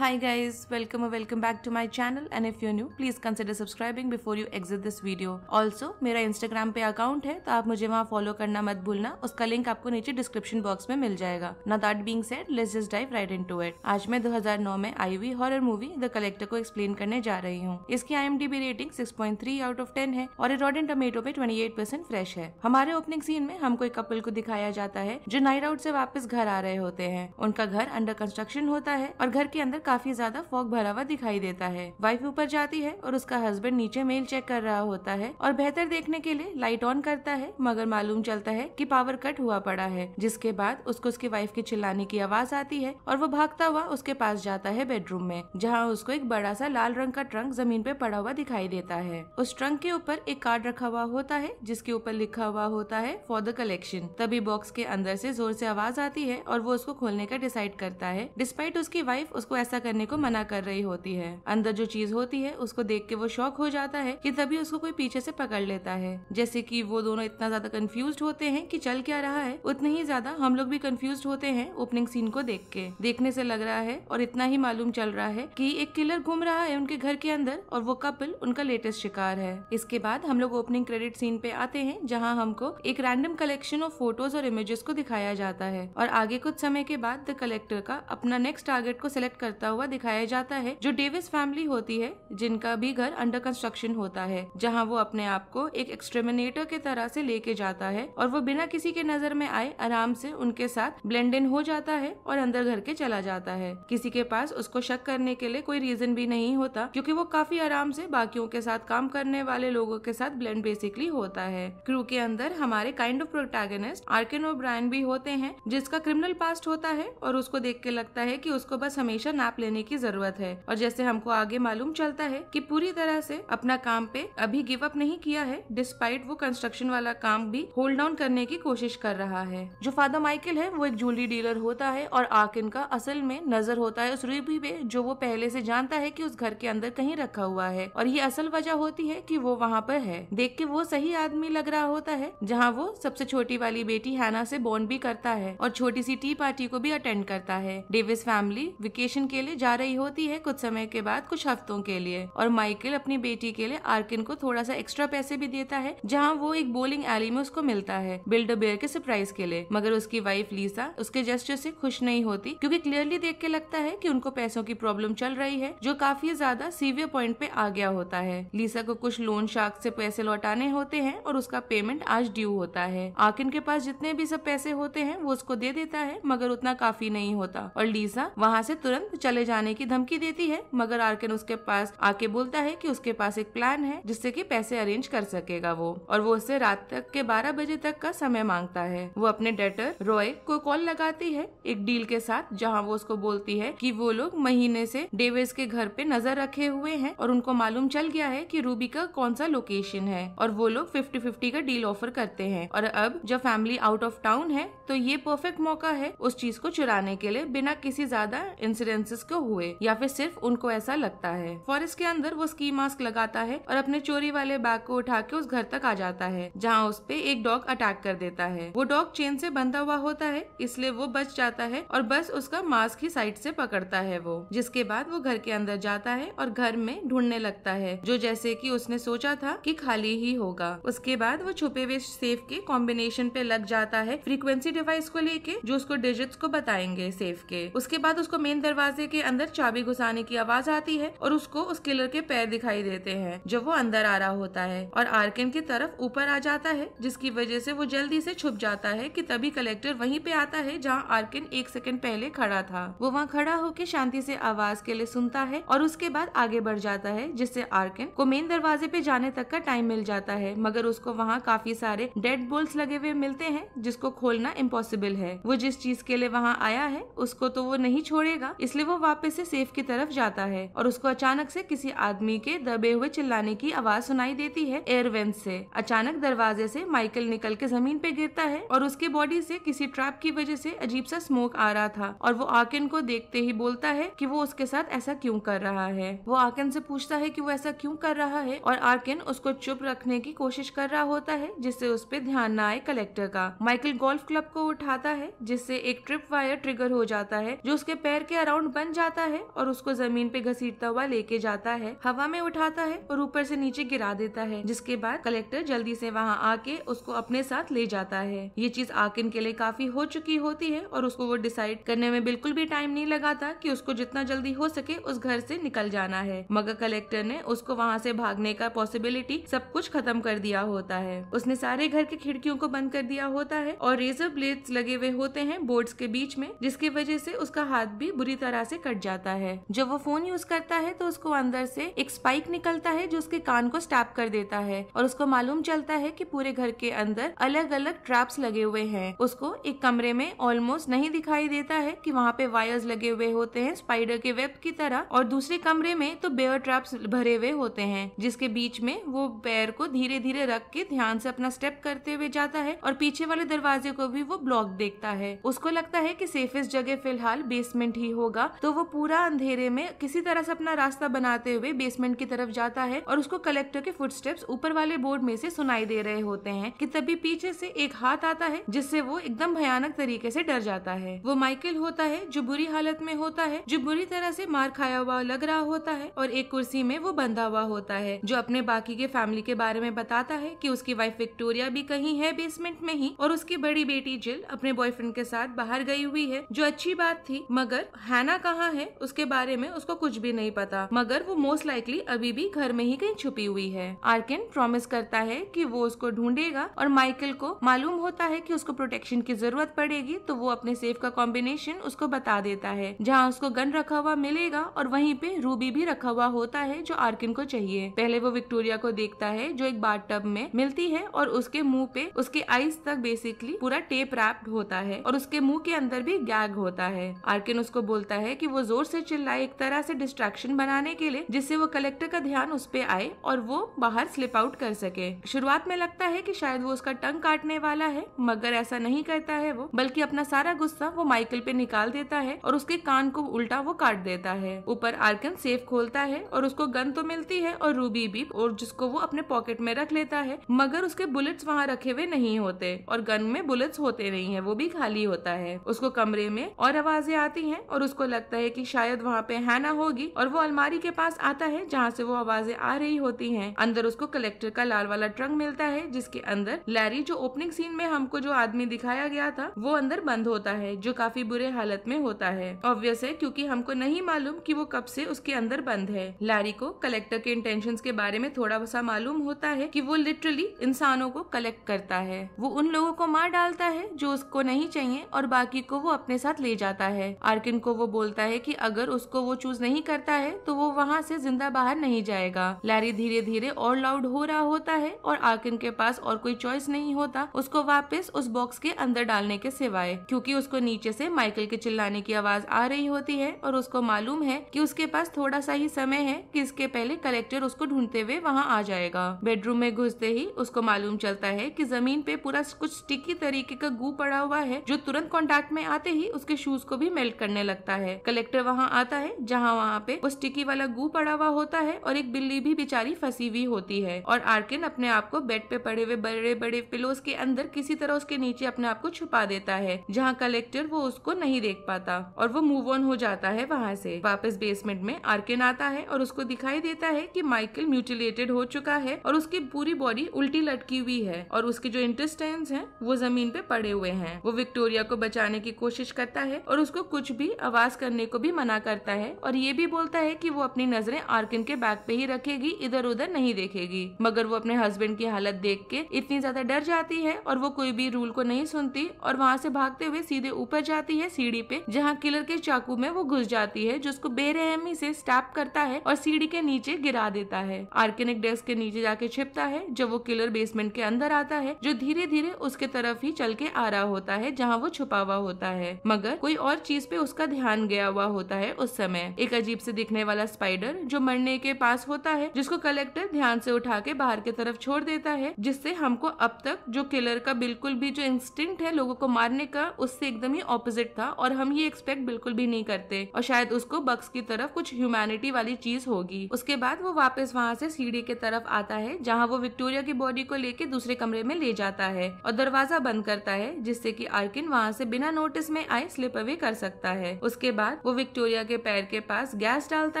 Hi guys, welcome or welcome back to my channel and if you're new, please consider subscribing before you exit this video. Also, मेरा Instagram पे account है तो आप मुझे वहाँ follow करना मत भूलना, उसका लिंक आपको नीचे डिस्क्रिप्शन बॉक्स में मिल जाएगा. Now that being said, let's just dive right into it. आज मैं 2009 में आई हुई हॉरर मूवी द कलेक्टर को एक्सप्लेन करने जा रही हूँ. इसकी IMDb रेटिंग 6.3 आउट ऑफ 10 है और रॉटेन टोमेटो पे 28% फ्रेश है. हमारे ओपनिंग सीन में हमको एक कपल को दिखाया जाता है जो नाइट आउट से वापस घर आ रहे होते हैं. उनका घर अंडर कंस्ट्रक्शन होता है और घर के अंदर काफी ज्यादा फॉग भरा हुआ दिखाई देता है. वाइफ ऊपर जाती है और उसका हस्बैंड नीचे मेल चेक कर रहा होता है और बेहतर देखने के लिए लाइट ऑन करता है, मगर मालूम चलता है कि पावर कट हुआ पड़ा है. जिसके बाद उसको उसकी वाइफ की चिल्लाने की आवाज आती है और वो भागता हुआ उसके पास जाता है बेडरूम में, जहाँ उसको एक बड़ा सा लाल रंग का ट्रंक जमीन पे पड़ा हुआ दिखाई देता है. उस ट्रंक के ऊपर एक कार्ड रखा हुआ होता है जिसके ऊपर लिखा हुआ होता है फॉर द कलेक्शन. तभी बॉक्स के अंदर से जोर से आवाज आती है और वो उसको खोलने का डिसाइड करता है, डिस्पाइट उसकी वाइफ उसको ऐसा करने को मना कर रही होती है. अंदर जो चीज होती है उसको देख के वो शॉक हो जाता है कि तभी उसको कोई पीछे से पकड़ लेता है. जैसे कि वो दोनों इतना ज्यादा कंफ्यूज्ड होते हैं कि चल क्या रहा है, उतने ही ज्यादा हम लोग भी कंफ्यूज्ड होते हैं ओपनिंग सीन को देख के. देखने से लग रहा है और इतना ही मालूम चल रहा है कि एक किलर घूम रहा है उनके घर के अंदर और वो कपल उनका लेटेस्ट शिकार है. इसके बाद हम लोग ओपनिंग क्रेडिट सीन पे आते हैं जहाँ हमको एक रैंडम कलेक्शन ऑफ फोटोज और इमेजेस को दिखाया जाता है और आगे कुछ समय के बाद द कलेक्टर का अपना नेक्स्ट टारगेट को सिलेक्ट करता हुआ दिखाया जाता है, जो डेविस फैमिली होती है जिनका भी घर अंडर कंस्ट्रक्शन होता है, जहां वो अपने आप को एक एक्सटर्मिनेटर के तरह से लेके जाता है और वो बिना किसी के नजर में आए आराम से उनके साथ ब्लेंड इन हो जाता है और अंदर घर के चला जाता है. किसी के पास उसको शक करने के लिए कोई रीजन भी नहीं होता क्योंकि वो काफी आराम से बाकियों के साथ काम करने वाले लोगों के साथ ब्लेंड बेसिकली होता है. क्रू के अंदर हमारे kind of protagonist Arkan O'Brien भी होते हैं जिसका क्रिमिनल पास्ट होता है और उसको देख के लगता है कि उसको बस हमेशा नैप लेने की जरूरत है. और जैसे हमको आगे मालूम चलता है कि पूरी तरह से अपना काम पे अभी गिव अप नहीं किया है, डिस्पाइट वो कंस्ट्रक्शन वाला काम भी होल्ड डाउन करने की कोशिश कर रहा है. जो फादर माइकल है वो एक ज्वेलरी डीलर होता है और आर्कन का असल में नजर होता है उस रूबी पे जो वो पहले से जानता है कि उस घर के अंदर कहीं रखा हुआ है और ये असल वजह होती है कि वो वहाँ पर है. देख के वो सही आदमी लग रहा होता है जहाँ वो सबसे छोटी वाली बेटी हैना से बॉन्ड भी करता है और छोटी सी टी पार्टी को भी अटेंड करता है. डेविस फैमिली वेकेशन के लिए जा रही होती है कुछ समय के बाद, कुछ हफ्तों के लिए, और माइकल अपनी बेटी के लिए आर्किन को थोड़ा सा एक्स्ट्रा पैसे भी देता है जहां वो एक बोलिंग एली में उसको मिलता है बिल्डर बेयर के सरप्राइज के लिए. मगर उसकी वाइफ लीसा उसके जेस्चर से खुश नहीं होती क्योंकि क्लियरली देख के लगता है कि उनको पैसों की प्रॉब्लम चल रही है जो काफी ज्यादा सीवियर पॉइंट पे आ गया होता है. लीसा को कुछ लोन शार्क से पैसे लौटाने होते हैं और उसका पेमेंट आज ड्यू होता है. आर्किन के पास जितने भी सब पैसे होते हैं वो उसको दे देता है मगर उतना काफी नहीं होता और लीसा वहाँ से तुरंत चले जाने की धमकी देती है. मगर आर्कन उसके पास आके बोलता है कि उसके पास एक प्लान है जिससे कि पैसे अरेंज कर सकेगा वो, और वो उससे रात तक के 12 बजे तक का समय मांगता है. वो अपने डेटर रॉय को कॉल लगाती है एक डील के साथ जहां वो उसको बोलती है कि वो लोग महीने से डेविस के घर पे नजर रखे हुए हैं और उनको मालूम चल गया है कि रूबी का कौन सा लोकेशन है और वो लोग 50-50 का डील ऑफर करते हैं. और अब जब फैमिली आउट ऑफ टाउन है तो ये परफेक्ट मौका है उस चीज को चुराने के लिए बिना किसी ज्यादा इंसिडेंसेस को हुए या फिर सिर्फ उनको ऐसा लगता है. फॉरेस्ट के अंदर वो स्की मास्क लगाता है और अपने चोरी वाले बैग को उठा के उस घर तक आ जाता है जहाँ उस पे एक डॉग अटैक कर देता है. वो डॉग चेन से बंधा हुआ होता है इसलिए वो बच जाता है और बस उसका मास्क ही साइड से पकड़ता है वो. जिसके बाद वो घर के अंदर जाता है और घर में ढूंढने लगता है जो जैसे कि उसने सोचा था कि खाली ही होगा. उसके बाद वो छुपे हुए सेफ के कॉम्बिनेशन पे लग जाता है फ्रीक्वेंसी डिवाइस को लेके जो उसको डिजिट्स को बताएंगे सेफ के. उसके बाद उसको मेन दरवाजे के अंदर चाबी घुसाने की आवाज आती है और उसको उस किलर के पैर दिखाई देते हैं जब वो अंदर आ रहा होता है और आर्कन की तरफ ऊपर आ जाता है जिसकी वजह से वो जल्दी से छुप जाता है कि तभी कलेक्टर वहीं पे आता है जहां आर्कन 1 सेकंड पहले खड़ा था. वो वहां खड़ा होकर शांति से आवाज के लिए सुनता है और उसके बाद आगे बढ़ जाता है जिससे आर्कन को मेन दरवाजे पे जाने तक का टाइम मिल जाता है. मगर उसको वहाँ काफी सारे डेड बोल्ट्स लगे हुए मिलते हैं जिसको खोलना इम्पॉसिबल है. वो जिस चीज के लिए वहाँ आया है उसको तो वो नहीं छोड़ेगा, इसलिए वो वापस से सेफ की तरफ जाता है और उसको अचानक से किसी आदमी के दबे हुए चिल्लाने की आवाज सुनाई देती है एयर वेंट से. अचानक दरवाजे से माइकल निकल के जमीन पे गिरता है और उसके बॉडी से किसी ट्रैप की वजह से अजीब सा स्मोक आ रहा था और वो आर्कन को देखते ही बोलता है कि वो उसके साथ ऐसा क्यों कर रहा है. वो आर्कन से पूछता है कि वो ऐसा क्यों कर रहा है और आर्कन उसको चुप रखने की कोशिश कर रहा होता है जिससे उस पे ध्यान न आए कलेक्टर का. माइकल गोल्फ क्लब को उठाता है जिससे एक ट्रिप वायर ट्रिगर हो जाता है जो उसके पैर के अराउंड बन बन जाता है और उसको जमीन पे घसीटता हुआ लेके जाता है, हवा में उठाता है और ऊपर से नीचे गिरा देता है, जिसके बाद कलेक्टर जल्दी से वहाँ आके उसको अपने साथ ले जाता है। ये चीज आर्किन के लिए काफी हो चुकी होती है और उसको वो डिसाइड करने में बिल्कुल भी टाइम नहीं लगाता कि उसको जितना जल्दी हो सके उस घर से निकल जाना है, मगर कलेक्टर ने उसको वहाँ से भागने का पॉसिबिलिटी सब कुछ खत्म कर दिया होता है। उसने सारे घर की खिड़कियों को बंद कर दिया होता है और रेजर ब्लेड्स लगे हुए होते हैं बोर्ड्स के बीच में, जिसकी वजह से उसका हाथ भी बुरी तरह से कट जाता है। जब वो फोन यूज करता है तो उसको अंदर से एक स्पाइक निकलता है जो उसके कान को स्टैप कर देता है और उसको मालूम चलता है कि पूरे घर के अंदर अलग अलग ट्रैप्स लगे हुए हैं। उसको एक कमरे में ऑलमोस्ट नहीं दिखाई देता है कि वहाँ पे वायर्स लगे हुए होते हैं स्पाइडर के वेब की तरह, और दूसरे कमरे में तो बेयर ट्रैप्स भरे हुए होते हैं, जिसके बीच में वो पैर को धीरे धीरे रख के ध्यान से अपना स्टेप करते हुए जाता है और पीछे वाले दरवाजे को भी वो ब्लॉक देखता है। उसको लगता है कि सेफेस्ट जगह फिलहाल बेसमेंट ही होगा, तो वो पूरा अंधेरे में किसी तरह से अपना रास्ता बनाते हुए बेसमेंट की तरफ जाता है और उसको कलेक्टर के फुटस्टेप्स ऊपर वाले बोर्ड में से सुनाई दे रहे होते हैं कि तभी पीछे से एक हाथ आता है, जिससे वो एकदम भयानक तरीके से डर जाता है। वो माइकल होता है जो बुरी हालत में होता है, जो बुरी तरह से मार खाया हुआ लग रहा होता है और एक कुर्सी में वो बंधा हुआ होता है, जो अपने बाकी के फैमिली के बारे में बताता है कि उसकी वाइफ विक्टोरिया भी कहीं है बेसमेंट में ही और उसकी बड़ी बेटी जिल अपने बॉयफ्रेंड के साथ बाहर गई हुई है, जो अच्छी बात थी, मगर हैना कहाँ है उसके बारे में उसको कुछ भी नहीं पता, मगर वो मोस्ट लाइकली अभी भी घर में ही कहीं छुपी हुई है। आर्किन प्रॉमिस करता है कि वो उसको ढूंढेगा और माइकल को मालूम होता है कि उसको प्रोटेक्शन की जरूरत पड़ेगी, तो वो अपने सेफ का कॉम्बिनेशन उसको बता देता है, जहाँ उसको गन रखा हुआ मिलेगा और वहीं पे रूबी भी रखा हुआ होता है जो आर्किन को चाहिए। पहले वो विक्टोरिया को देखता है जो एक बाथटब में मिलती है और उसके मुंह पे उसके आईज तक बेसिकली पूरा टेप रैप्ड होता है और उसके मुंह के अंदर भी गैग होता है। आर्किन उसको बोलता है कि वो जोर से चिल्लाए एक तरह से डिस्ट्रैक्शन बनाने के लिए, जिससे वो कलेक्टर का ध्यान उस पे आए और वो बाहर स्लिप आउट कर सके। शुरुआत में लगता है कि शायद वो उसका टंग काटने वाला है, मगर ऐसा नहीं करता है वो, बल्कि अपना सारा गुस्सा वो माइकल पे निकाल देता है और उसके कान को उल्टा वो काट देता है। ऊपर आर्किन सेफ खोलता है और उसको गन तो मिलती है और रूबी भी, और जिसको वो अपने पॉकेट में रख लेता है, मगर उसके बुलेट्स वहाँ रखे हुए नहीं होते और गन में बुलेट्स होते नहीं है, वो भी खाली होता है। उसको कमरे में और आवाजें आती हैं और उसको लगता है कि शायद वहाँ पे हैना होगी और वो अलमारी के पास आता है जहाँ से वो आवाजें आ रही होती हैं। अंदर उसको कलेक्टर का लाल वाला ट्रंक मिलता है, जिसके अंदर लैरी, जो ओपनिंग सीन में हमको जो आदमी दिखाया गया था, वो अंदर बंद होता है, जो काफी बुरे हालत में होता है। ऑब्वियस है क्योंकि हमको नहीं मालूम कि वो कब से उसके अंदर बंद है। लैरी को कलेक्टर के इंटेंशंस के बारे में थोड़ा सा मालूम होता है कि वो लिटरली इंसानों को कलेक्ट करता है। वो उन लोगों को मार डालता है जो उसको नहीं चाहिए और बाकी को वो अपने साथ ले जाता है। आर्किन को वो बोलता है कि अगर उसको वो चूज नहीं करता है तो वो वहाँ से जिंदा बाहर नहीं जाएगा। लैरी धीरे धीरे और लाउड हो रहा होता है और आर्किन के पास और कोई चॉइस नहीं होता उसको वापस उस बॉक्स के अंदर डालने के सिवाय, क्योंकि उसको नीचे से माइकल के चिल्लाने की आवाज आ रही होती है और उसको मालूम है कि उसके पास थोड़ा सा ही समय है कि इसके पहले कलेक्टर उसको ढूंढते हुए वहाँ आ जाएगा। बेडरूम में घुसते ही उसको मालूम चलता है कि जमीन पे पूरा कुछ स्टिकी तरीके का गू पड़ा हुआ है, जो तुरंत कांटेक्ट में आते ही उसके शूज को भी मेल्ट करने लगता है। कलेक्टर वहाँ आता है जहाँ वहाँ पे वो स्टिकी वाला गू पड़ा हुआ होता है और एक बिल्ली भी बेचारी फंसी हुई होती है और आर्किन अपने आप को बेड पे पड़े हुए बड़े बड़े पिलोस के अंदर किसी तरह उसके नीचे अपने आप को छुपा देता है, जहाँ कलेक्टर वो उसको नहीं देख पाता और वो मूव ऑन हो जाता है वहाँ से। वापस बेसमेंट में आर्किन आता है और उसको दिखाई देता है कि माइकल म्यूटिलेटेड हो चुका है और उसकी पूरी बॉडी उल्टी लटकी हुई है और उसके जो इंटेस्टाइन्स हैं वो जमीन पे पड़े हुए हैं। वो विक्टोरिया को बचाने की कोशिश करता है और उसको कुछ भी आवाज करने को भी मना करता है और ये भी बोलता है कि वो अपनी नजरें आर्किन के बैग पे ही रखेगी, इधर उधर नहीं देखेगी। मगर वो अपने हस्बैंड की हालत देख के इतनी ज्यादा डर जाती है और वो कोई भी रूल को नहीं सुनती और वहाँ से भागते हुए सीधे ऊपर जाती है सीढ़ी पे, जहाँ किलर के चाकू में वो घुस जाती है, जो उसको बेरहमी से स्टैप करता है और सीढ़ी के नीचे गिरा देता है। आर्किन एक डेस्क के नीचे जाके छिपता है जब वो किलर बेसमेंट के अंदर आता है, जो धीरे धीरे उसके तरफ ही चल के आ रहा होता है जहाँ वो छुपा हुआ होता है, मगर कोई और चीज पे उसका ध्यान गया हुआ होता है। उस समय एक अजीब से दिखने वाला स्पाइडर जो मरने के पास होता है, जिसको कलेक्टर ध्यान से उठा के बाहर की तरफ छोड़ देता है, जिससे हमको अब तक जो किलर का बिल्कुल भी जो इंस्टिंक्ट है लोगों को मारने का, उससे एकदम ही ऑपोजिट था और हम ये एक्सपेक्ट बिल्कुल भी नहीं करते और शायद उसको बक्स की तरफ कुछ ह्यूमैनिटी वाली चीज होगी। उसके बाद वो वापस वहाँ से सीढ़ी की तरफ आता है जहाँ वो विक्टोरिया की बॉडी को लेके दूसरे कमरे में ले जाता है और दरवाजा बंद करता है, जिससे कि आर्किन वहाँ से बिना नोटिस में आए स्लिप अवे कर सकता है। उसके बाद बाद वो विक्टोरिया के पैर के पास गैस डालता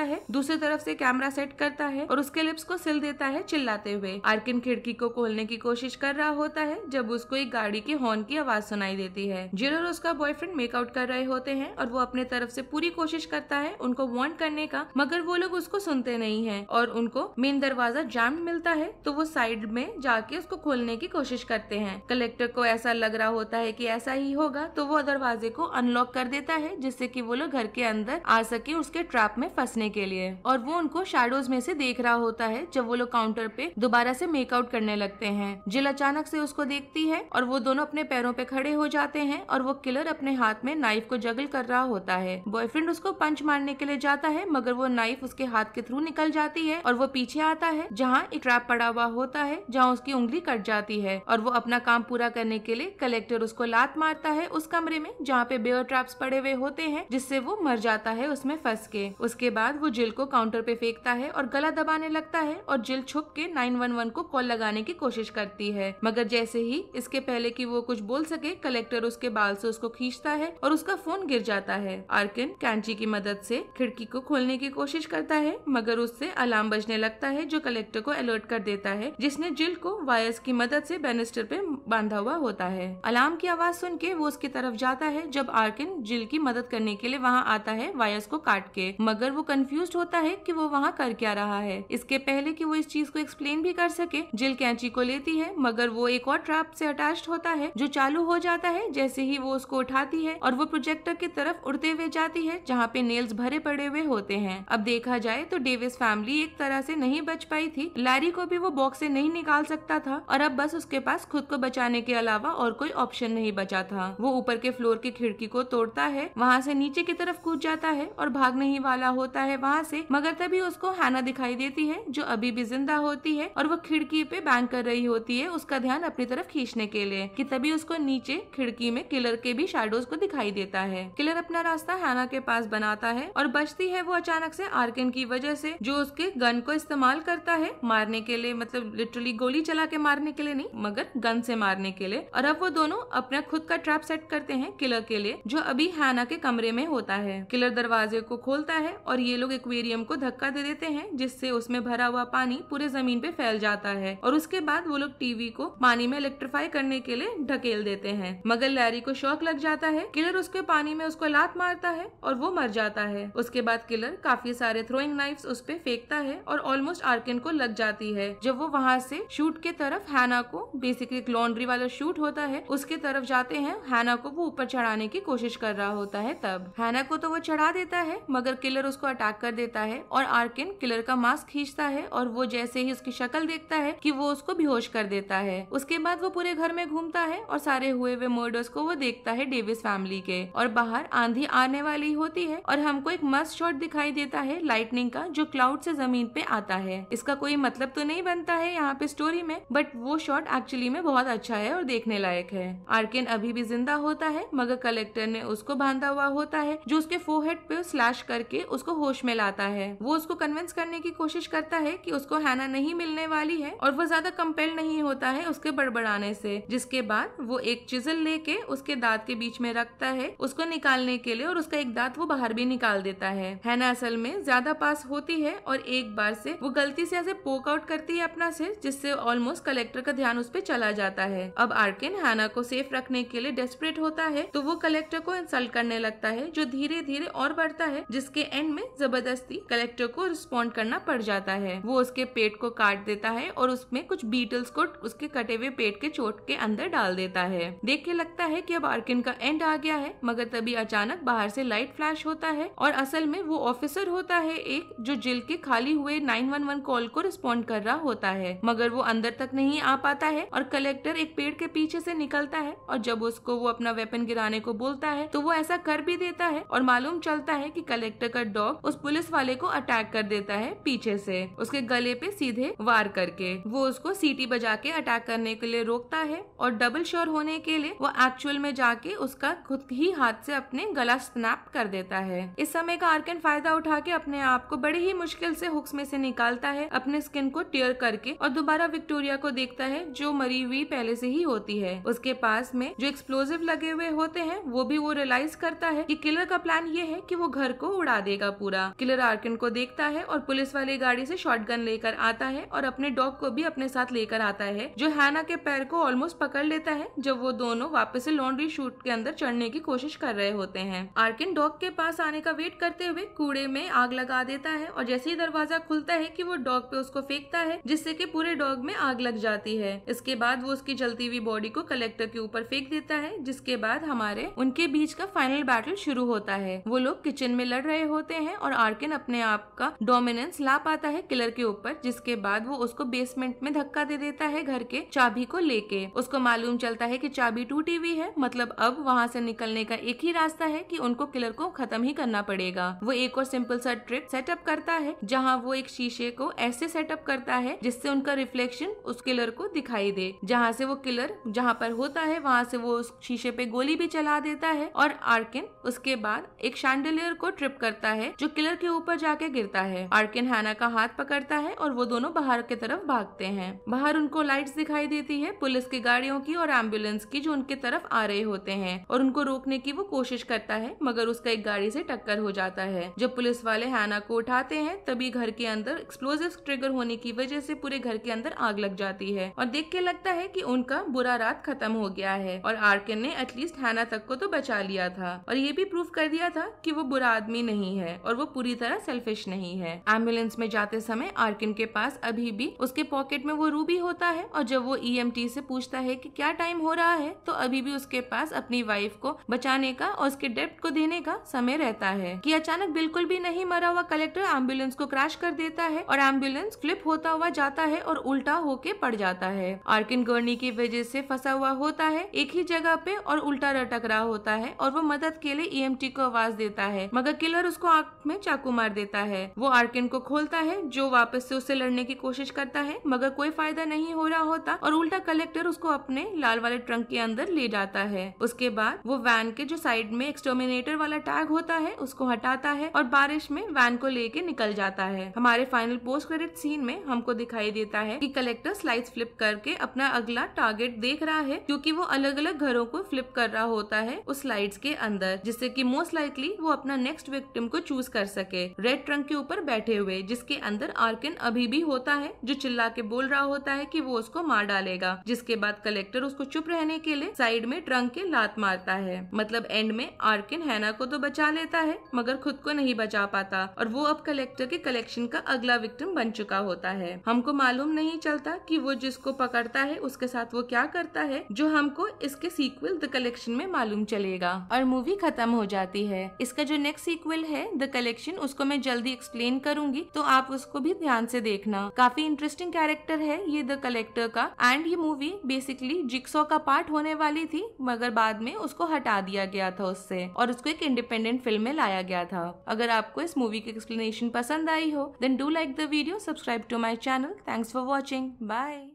है, दूसरी तरफ से कैमरा सेट करता है और उसके लिप्स को सिल देता है चिल्लाते हुए। आर्किन खिड़की को खोलने की कोशिश कर रहा होता है जब उसको एक गाड़ी के हॉर्न की आवाज सुनाई देती है। जिल और उसका बॉयफ्रेंड मेकआउट कर रहे होते हैं और वो अपने तरफ से पूरी कोशिश करता है उनको वार्न करने का, मगर वो लोग उसको सुनते नहीं है और उनको मेन दरवाजा जाम मिलता है तो वो साइड में जाके उसको खोलने की कोशिश करते हैं। कलेक्टर को ऐसा लग रहा होता है कि ऐसा ही होगा तो वो दरवाजे को अनलॉक कर देता है जिससे कि वो लोग घर के अंदर आ सके उसके ट्रैप में फंसने के लिए। और वो उनको शैडोज में से देख रहा होता है जब वो लोग काउंटर पे दोबारा से मेकआउट करने लगते हैं। जिल अचानक से उसको देखती है और वो दोनों अपने पैरों पे खड़े हो जाते हैं और वो किलर अपने हाथ में नाइफ को जगल कर रहा होता है। बॉयफ्रेंड उसको पंच मारने के लिए जाता है मगर वो नाइफ उसके हाथ के थ्रू निकल जाती है और वो पीछे आता है जहाँ एक ट्रैप पड़ा हुआ होता है जहाँ उसकी उंगली कट जाती है और वो अपना काम पूरा करने के लिए कलेक्टर उसको लात मारता है उस कमरे में जहाँ पे बेयर ट्रैप्स पड़े हुए होते हैं जिससे वो मर जाता है उसमें फंस के। उसके बाद वो जिल को काउंटर पे फेंकता है और गला दबाने लगता है और जिल छुप के 911 को कॉल लगाने की कोशिश करती है, मगर जैसे ही इसके पहले कि वो कुछ बोल सके कलेक्टर उसके बाल से उसको खींचता है और उसका फोन गिर जाता है। आर्किन कैंची की मदद से खिड़की को खोलने की कोशिश करता है मगर उससे अलार्म बजने लगता है जो कलेक्टर को अलर्ट कर देता है जिसने जिल को वायर्स की मदद से बैनिस्टर पे बांधा हुआ होता है। अलार्म की आवाज सुन के वो उसकी तरफ जाता है जब आर्किन जिल की मदद करने के लिए वहाँ आता है वायर्स को काट के, मगर वो कंफ्यूज होता है कि वो वहाँ कर क्या रहा है। इसके पहले कि वो इस चीज को एक्सप्लेन भी कर सके जिल कैंची को लेती है मगर वो एक और ट्रैप से अटैच्ड होता है जो चालू हो जाता है जैसे ही वो उसको उठाती है और वो प्रोजेक्टर की तरफ उड़ते हुए जाती है जहाँ पे नेल्स भरे पड़े हुए होते हैं। अब देखा जाए तो डेविस फैमिली एक तरह से नहीं बच पाई थी, लैरी को भी वो बॉक्स से नहीं निकाल सकता था और अब बस उसके पास खुद को बचाने के अलावा और कोई ऑप्शन नहीं बचा था। वो ऊपर के फ्लोर की खिड़की को तोड़ता है, वहाँ से नीचे की तरफ कूद जाता है और भागने ही वाला होता है वहाँ से, मगर तभी उसको हैना दिखाई देती है जो अभी भी जिंदा होती है और वो खिड़की पे बैंग कर रही होती है उसका ध्यान अपनी तरफ खींचने के लिए कि तभी उसको नीचे खिड़की में किलर के भी शैडोज को दिखाई देता है। किलर अपना रास्ता हैना के पास बनाता है और बचती है वो अचानक से आर्किन की वजह से जो उसके गन को इस्तेमाल करता है मारने के लिए, मतलब लिटरली गोली चला के मारने के लिए नहीं मगर गन से मारने के लिए। और अब वो दोनों अपना खुद का ट्रैप सेट करते हैं किलर के लिए जो अभी हैना के कमरे में होता है। किलर दरवाजे को खोलता है और ये लोग एक्वेरियम को धक्का दे देते हैं जिससे उसमें भरा हुआ पानी पूरे जमीन पे फैल जाता है और उसके बाद वो लोग टीवी को पानी में इलेक्ट्रीफाई करने के लिए ढकेल देते हैं, मगर लैरी को शॉक लग जाता है। किलर उसके पानी में उसको लात मारता है और वो मर जाता है। उसके बाद किलर काफी सारे थ्रोइंग नाइफ्स उस पे फेंकता है और ऑलमोस्ट आर्किन को लग जाती है। जब वो वहाँ से शूट के तरफ हैना को, बेसिकली एक लॉन्ड्री वाला शूट होता है, उसके तरफ जाते हैं, हैना को वो ऊपर चढ़ाने की कोशिश कर रहा होता है। तब हैना को तो वो चढ़ा देता है मगर किलर उसको अटैक कर देता है और आर्किन किलर का मास्क खींचता है और वो जैसे ही उसकी शक्ल देखता है कि वो उसको बेहोश कर देता है। उसके बाद वो पूरे घर में घूमता है और सारे हुए हुए मर्डर्स को वो देखता है डेविस फैमिली के। और बाहर आंधी आने वाली होती है और हमको एक मस्त शॉट दिखाई देता है लाइटनिंग का जो क्लाउड से जमीन पे आता है। इसका कोई मतलब तो नहीं बनता है यहाँ पे स्टोरी में, बट वो शॉट एक्चुअली में बहुत अच्छा है और देखने लायक है। आर्किन अभी भी जिंदा होता है मगर कलेक्टर ने उसको बांधा हुआ होता है जो उसके फोरहेड पे स्लैश करके उसको होश में लाता है। वो उसको कन्विंस करने की कोशिश करता है कि उसको हैना नहीं मिलने वाली है और वो ज्यादा कंपेल नहीं होता है उसके बड़बड़ाने से, जिसके बाद वो एक चिजल लेके उसके दांत के बीच में रखता है उसको निकालने के लिए और उसका एक दांत वो बाहर भी निकाल देता है। हैना असल में ज्यादा पास होती है और एक बार से वो गलती से ऐसे पोक आउट करती है अपना सिर जिससे ऑलमोस्ट कलेक्टर का ध्यान उस पर चला जाता है। अब आर्किन हैना को सेफ रखने के लिए डेस्परेट होता है तो वो कलेक्टर को इंसल्ट करने लगता है जो धीरे धीरे और बढ़ता है जिसके एंड में जबरदस्ती कलेक्टर को रिस्पॉन्ड करना पड़ जाता है। वो उसके पेट को काट देता है और उसमें कुछ बीटल्स को उसके कटे हुए पेट के चोट के अंदर डाल देता है। देख के लगता है कि अब आर्किन का एंड आ गया है मगर तभी अचानक बाहर से लाइट फ्लैश होता है और असल में वो ऑफिसर होता है एक जो जिल के खाली हुए 911 कॉल को रिस्पॉन्ड कर रहा होता है, मगर वो अंदर तक नहीं आ पाता है और कलेक्टर एक पेड़ के पीछे से निकलता है और जब उसको वो अपना वेपन गिराने को बोलता है तो वो ऐसा कर भी देता है और मालूम चलता है कि कलेक्टर का डॉग उस पुलिस वाले को अटैक कर देता है पीछे से उसके गले पे सीधे वार करके। वो उसको सीटी बजा के अटैक करने के लिए रोकता है और डबल श्योर होने के लिए वो एक्चुअल में जाके उसका खुद ही हाथ से अपने गला स्नैप कर देता है। इस समय का आर्किन फायदा उठा के अपने आप को बड़ी ही मुश्किल से हुक्स में से निकालता है, अपने स्किन को टियर करके, और दोबारा विक्टोरिया को देखता है जो मरी हुई पहले से ही होती है। उसके पास में जो एक्सप्लोजिव लगे हुए होते हैं वो भी वो रियलाइज करता है कि किलर का प्लान ये है कि वो घर को उड़ा देगा पूरा। किलर आर्किन को देखता है और पुलिस वाली गाड़ी से शॉटगन लेकर आता है और अपने डॉग को भी अपने साथ लेकर आता है, जो हैना के पैर को ऑलमोस्ट पकड़ लेता है जब वो दोनों वापस से लॉन्ड्री शूट के अंदर चढ़ने की कोशिश कर रहे होते हैं। आर्किन डॉग के पास आने का वेट करते हुए कूड़े में आग लगा देता है और जैसे ही दरवाजा खुलता है कि वो डॉग पे उसको फेंकता है, जिससे कि पूरे डॉग में आग लग जाती है। इसके बाद वो उसकी जलती हुई बॉडी को कलेक्टर के ऊपर फेंक देता है, जिसके बाद हमारे उनके बीच का फाइनल बैटल शुरू होता है। वो लोग किचन में लड़ रहे होते हैं और आर्किन अपने आप का डोमिनेंस ला पाता है किलर के ऊपर, जिसके बाद वो उसको बेसमेंट में धक्का दे देता है घर के चाबी को लेके। उसको मालूम चलता है कि चाबी टूटी हुई है, मतलब अब वहाँ से निकलने का एक ही रास्ता है कि उनको किलर को खत्म ही करना पड़ेगा। वो एक और सिंपल सा ट्रिक सेटअप करता है, जहाँ वो एक शीशे को ऐसे सेटअप करता है जिससे उनका रिफ्लेक्शन उस किलर को दिखाई दे। जहाँ से वो किलर जहाँ पर होता है वहाँ से वो उस शीशे पे गोली भी चला देता है और आर्किन उसके बाद एक शैंडलियर को ट्रिप करता है जो किलर के ऊपर जाके गिरता है। आर्किन हैना का हाथ पकड़ता है और वो दोनों बाहर की तरफ भागते हैं। बाहर उनको लाइट्स दिखाई देती है पुलिस की गाड़ियों की और एम्बुलेंस की, जो उनके तरफ आ रहे होते हैं और उनको रोकने की वो कोशिश करता है, मगर उसका एक गाड़ी से टक्कर हो जाता है। जब पुलिस वाले हैना को उठाते हैं तभी घर के अंदर एक्सप्लोजिव ट्रिगर होने की वजह से पूरे घर के अंदर आग लग जाती है और देख के लगता है कि उनका बुरा रात खत्म हो गया है और आर्किन ने एटलीस्ट हैना तक को तो बचा लिया था और ये भी प्रूव कर दिया था कि वो बुरा आदमी नहीं है और वो पूरी तरह सेल्फिश नहीं है। एम्बुलेंस में जाते समय आर्किन के पास अभी भी उसके पॉकेट में वो रूबी होता है और जब वो EMT से पूछता है कि क्या टाइम हो रहा है तो अभी भी उसके पास अपनी वाइफ को बचाने का और उसके डेब्ट को देने का समय रहता है कि अचानक बिल्कुल भी नहीं मरा हुआ कलेक्टर एम्बुलेंस को क्रैश कर देता है और एम्बुलेंस फ्लिप होता हुआ जाता है और उल्टा होके पड़ जाता है। आर्किन गर्नी की वजह से फंसा हुआ होता है एक ही जगह पे और उल्टा लटक रहा होता है और वो मदद के लिए EMT को आवाज देता है, मगर किलर उसको आंख में चाकू मार देता है। वो आर्किन को खोलता है जो वापस से उससे लड़ने की कोशिश करता है, मगर कोई फायदा नहीं हो रहा होता और उल्टा कलेक्टर उसको अपने लाल वाले ट्रंक के अंदर ले जाता है। उसके बाद वो वैन के जो साइड में एक्सटर्मिनेटर वाला टैग होता है उसको हटाता है और बारिश में वैन को लेके निकल जाता है। हमारे फाइनल पोस्ट क्रेडिट सीन में हमको दिखाई देता है कि कलेक्टर स्लाइड्स फ्लिप करके अपना अगला टारगेट देख रहा है, क्योंकि वो अलग अलग घरों को फ्लिप कर रहा होता है उस स्लाइड्स के अंदर, जिससे कि मोस्ट लाइकली वो अपना नेक्स्ट विक्टिम को चूज कर सके। रेड ट्रंक के ऊपर बैठे हुए, जिसके अंदर आर्किन अभी भी होता है, जो चिल्ला के बोल रहा होता है कि वो उसको मार डालेगा। जिसके बाद कलेक्टर उसको चुप रहने के लिए साइड में ट्रंक के लात मारता है। मतलब एंड में आर्किन हैना को तो बचा लेता है मगर खुद को नहीं बचा पाता और वो अब कलेक्टर के कलेक्शन का अगला विक्टिम बन चुका होता है। हमको मालूम नहीं चलता कि वो जिसको पकड़ता है उसके साथ वो क्या करता है, जो हमको इसके सीक्वल द कलेक्शन में मालूम चलेगा और मूवी खत्म हो जाती है। इसका जो नेक्स्ट सीक्वल है द कलेक्शन, उसको मैं जल्दी एक्सप्लेन करूंगी, तो आप उसको भी ध्यान से देखना। काफी इंटरेस्टिंग कैरेक्टर है ये द कलेक्टर का एंड ये मूवी बेसिकली जिक्सॉ का पार्ट होने वाली थी, मगर बाद में उसको हटा दिया गया था उससे और उसको एक इंडिपेंडेंट फिल्म में लाया गया था। अगर आपको इस मूवी की एक्सप्लेनेशन पसंद आई हो then do like the video, subscribe to my channel. Thanks for watching, bye.